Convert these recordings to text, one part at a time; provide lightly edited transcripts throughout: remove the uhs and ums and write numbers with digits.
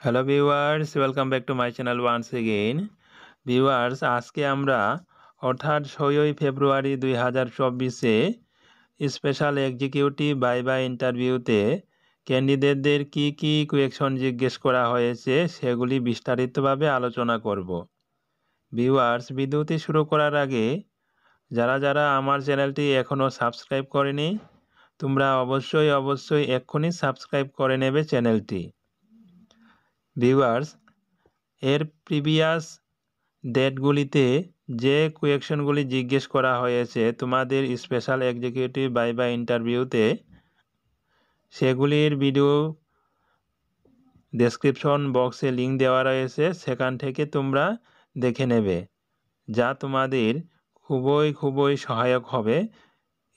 Hello viewers, welcome back to my channel once again. Viewers, আজকে আমরা অর্থাৎ 6ই ফেব্রুয়ারি 2024-এ স্পেশাল এক্সিকিউটিভ ভাইভা ইন্টারভিউতে ক্যান্ডিডেটদের কি কি কোয়েকশন জিজ্ঞেস করা হয়েছে সেগুলি বিস্তারিতভাবে আলোচনা করব। ভিউয়ার্স, ভিডিওটি শুরু করার আগে যারা আমার চ্যানেলটি এখনও সাবস্ক্রাইব করেনি, তোমরা অবশ্যই এক্ষুনি সাবস্ক্রাইব করে নেবে চ্যানেলটি। ভিউয়ার্স, এর প্রিভিয়াস ডেটগুলিতে যে কোয়েকশনগুলি জিজ্ঞেস করা হয়েছে তোমাদের স্পেশাল এক্সিকিউটিভ ভাইভা ইন্টারভিউতে, সেগুলির ভিডিও ডেসক্রিপশন বক্সে লিঙ্ক দেওয়া রয়েছে, সেখান থেকে তোমরা দেখে নেবে, যা তোমাদের খুবই সহায়ক হবে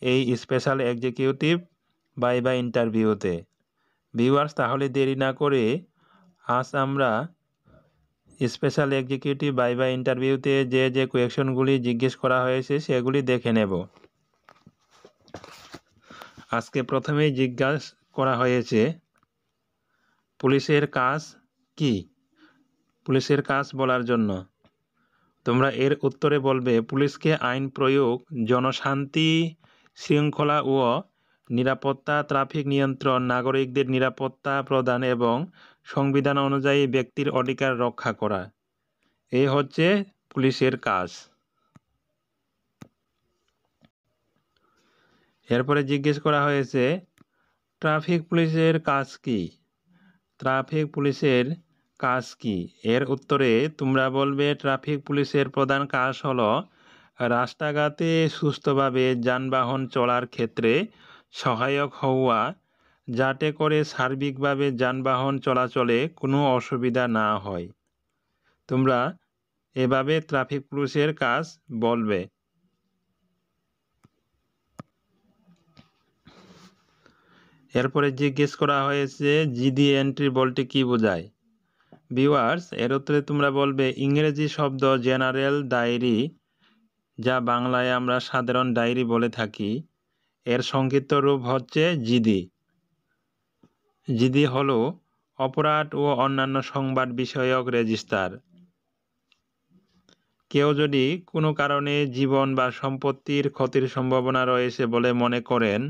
এই স্পেশাল এক্সিকিউটিভ ভাইভা ইন্টারভিউতে। ভিউয়ার্স, তাহলে দেরি না করে আজ আমরা স্পেশাল এক্সিকিউটিভ ভাইভা ইন্টারভিউতে যে কোয়েকশনগুলি জিজ্ঞেস করা হয়েছে সেগুলি দেখে নেব। আজকে প্রথমেই জিজ্ঞাসা করা হয়েছে পুলিশের কাজ কি। পুলিশের কাজ বলার জন্য তোমরা এর উত্তরে বলবে পুলিশকে আইন প্রয়োগ, জনশান্তি শৃঙ্খলা ও নিরাপত্তা, ট্রাফিক নিয়ন্ত্রণ, নাগরিকদের নিরাপত্তা প্রদান এবং সংবিধান অনুযায়ী ব্যক্তির অধিকার রক্ষা করা। এই হচ্ছে পুলিশের কাজ। এরপরে জিজ্ঞেস করা হয়েছে ট্রাফিক পুলিশের কাজ কি। ট্রাফিক পুলিশের কাজ কি? এর উত্তরে তোমরা বলবে ট্রাফিক পুলিশের প্রধান কাজ হলো রাস্তাঘাটে সুস্থভাবে যানবাহন চলার ক্ষেত্রে সহায়ক হওয়া, যাতে করে সার্বিকভাবে যানবাহন চলাচলে কোনো অসুবিধা না হয়। তোমরা এভাবে ট্রাফিক পুলিশের কাজ বলবে। এরপরে জিজ্ঞেস করা হয়েছে জিডি এন্ট্রি বলতে কি বোঝায়। ভিউয়ার্স, এর উত্তরে তোমরা বলবে ইংরেজি শব্দ জেনারেল ডায়েরি, যা বাংলায় আমরা সাধারণ ডায়েরি বলে থাকি, এর সংক্ষিপ্ত রূপ হচ্ছে জিডি। জিডি হলো অপরাধ ও অন্যান্য সংবাদ বিষয়ক রেজিস্টার। কেউ যদি কোনো কারণে জীবন বা সম্পত্তির ক্ষতির সম্ভাবনা রয়েছে বলে মনে করেন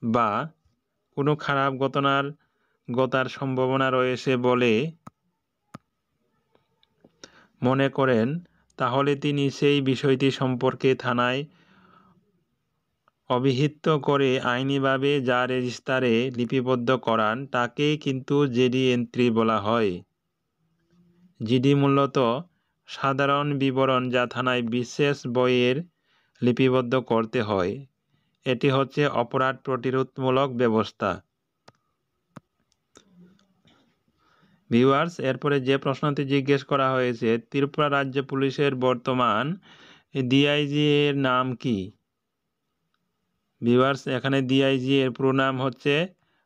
বা কোনো খারাপ ঘটার সম্ভাবনা রয়েছে বলে মনে করেন, তাহলে তিনি সেই বিষয়টি সম্পর্কে থানায় অভিহিত করে আইনিভাবে যা রেজিস্টারে লিপিবদ্ধ করান তাকেই কিন্তু জিডি এন্ট্রি বলা হয়। জিডি মূলত সাধারণ বিবরণ যা থানায় বিশেষ বইয়ের লিপিবদ্ধ করতে হয়। এটি হচ্ছে অপরাধ প্রতিরোধমূলক ব্যবস্থা। ভিউয়ার্স, এরপরে যে প্রশ্নটি জিজ্ঞেস করা হয়েছে ত্রিপুরা রাজ্য পুলিশের বর্তমান ডিআইজি এর নাম কি। ভিউয়ার্স, এখানে ডিআইজি এর পুরো নাম হচ্ছে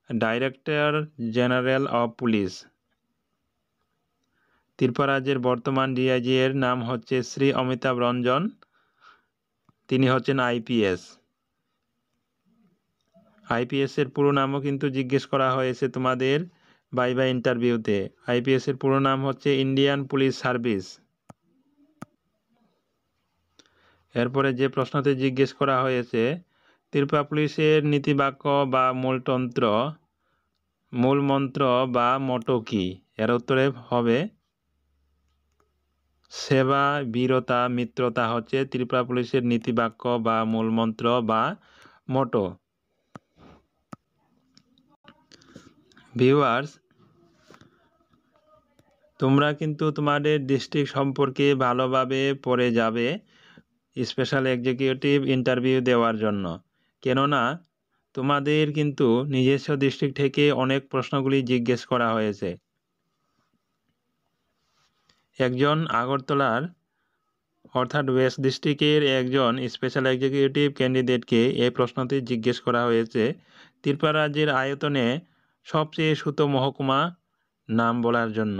director general of police. Tripura রাজ্যের বর্তমান ডিআইজি এর নাম হচ্ছে শ্রী অমিতাভ রঞ্জন। তিনি হচ্ছেন আইপিএস। আইপিএস এর পুরো নামও কিন্তু জিজ্ঞেস করা হয়েছে তোমাদের ভাইভা ইন্টারভিউতে। আইপিএস এর পুরো নাম হচ্ছে ইন্ডিয়ান পুলিশ সার্ভিস। এরপরে যে প্রশ্নটি জিজ্ঞেস করা হয়েছে ত্রিপুরা পুলিশের নীতিবাক্য বা মূল মন্ত্র বা মোটো কি। এর উত্তরে হবে সেবা, বীরতা, মিত্রতা হচ্ছে ত্রিপুরা পুলিশের নীতিবাক্য বা মূল মন্ত্র বা মোটো। ভিউয়ার্স, তোমরা কিন্তু তোমাদের ডিস্ট্রিক্ট সম্পর্কে ভালোভাবে পড়ে যাবে স্পেশাল এক্সিকিউটিভ ইন্টারভিউ দেওয়ার জন্য, কেননা তোমাদের কিন্তু নিজস্ব ডিস্ট্রিক্ট থেকে অনেক প্রশ্নগুলি জিজ্ঞেস করা হয়েছে। একজন আগরতলার অর্থাৎ ওয়েস্ট ডিস্ট্রিক্টের একজন স্পেশাল এক্সিকিউটিভ ক্যান্ডিডেটকে এই প্রশ্নটি জিজ্ঞেস করা হয়েছে ত্রিপুরা রাজ্যের আয়তনে সবচেয়ে ছোট মহকুমা নাম বলার জন্য।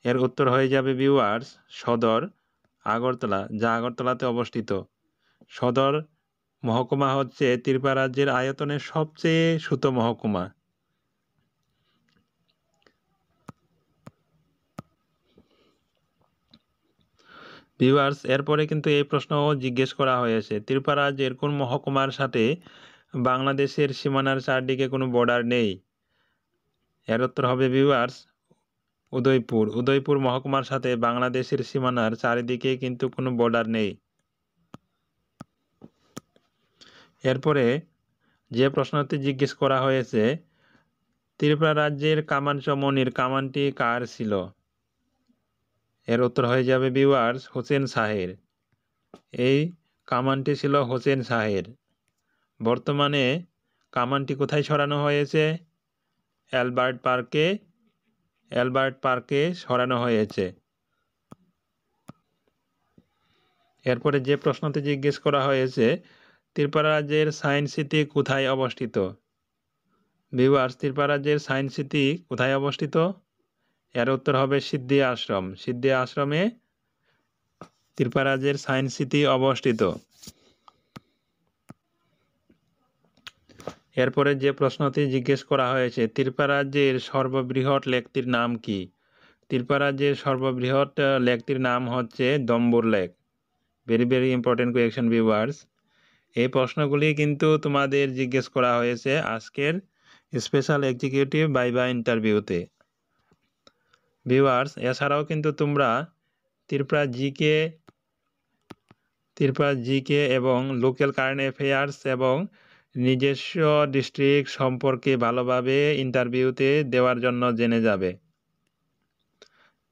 এর উত্তর হয়ে যাবে ভিউয়ার্স সদর আগরতলা, যা আগরতলাতে অবস্থিত। সদর মহকুমা হচ্ছে ত্রিপুরা রাজ্যের আয়তনের সবচেয়ে ছোট মহকুমা। ভিউয়ার্স, এরপরে কিন্তু এই প্রশ্নও জিজ্ঞেস করা হয়েছে, ত্রিপুরা রাজ্যের কোন মহকুমার সাথে বাংলাদেশের সীমানার চারদিকে কোনো বর্ডার নেই? এর উত্তর হবে ভিউয়ার্স উদয়পুর। উদয়পুর মহকুমার সাথে বাংলাদেশের সীমানার চারিদিকে কিন্তু কোনো বর্ডার নেই। এরপরে যে প্রশ্নটি জিজ্ঞেস করা হয়েছে, ত্রিপুরা রাজ্যের কামানচমনির কামানটি কার ছিল? এর উত্তর হয়ে যাবে ভিউয়ার্স হোসেন শাহের। এই কামানটি ছিল হোসেন শাহের। বর্তমানে কামানটি কোথায় সরানো হয়েছে? অ্যালবার্ট পার্কে সরানো হয়েছে। এরপরে যে প্রশ্নটি জিজ্ঞেস করা হয়েছে, ত্রিপুরা রাজ্যের সায়েন্স সিটি কোথায় অবস্থিত? ভিউয়ার্স, ত্রিপুরা রাজ্যের সায়েন্স সিটি কোথায় অবস্থিত? এর উত্তর হবে সিদ্ধি আশ্রম। সিদ্ধি আশ্রমে ত্রিপুরা রাজ্যের সায়েন্স সিটি অবস্থিত। এরপরে যে প্রশ্নটি জিজ্ঞেস করা হয়েছে, ত্রিপুরা রাজ্যের সর্ববৃহৎ লেকটির নাম কি? ত্রিপুরা রাজ্যের সর্ববৃহৎ লেকটির নাম হচ্ছে Dumboor lake. Very very important question viewers. এই প্রশ্নগুলি কিন্তু তোমাদের জিজ্ঞেস করা হয়েছে আজকের স্পেশাল এক্সিকিউটিভ ভাইভা ইন্টারভিউতে। ভিউয়ার্স, এছাড়াও কিন্তু তোমরা ত্রিপুরা জিকে এবং লোকাল কারেন্ট অ্যাফেয়ার্স এবং নিজস্ব ডিস্ট্রিক্ট সম্পর্কে ভালোভাবে ইন্টারভিউতে দেওয়ার জন্য জেনে যাবে।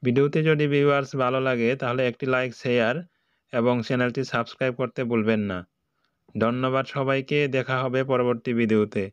ভিডিওতে যদি ভিউয়ার্স ভালো লাগে তাহলে একটি লাইক, শেয়ার এবং চ্যানেলটি সাবস্ক্রাইব করতে ভুলবেন না। ধন্যবাদ সবাইকে, দেখা হবে পরবর্তী ভিডিওতে।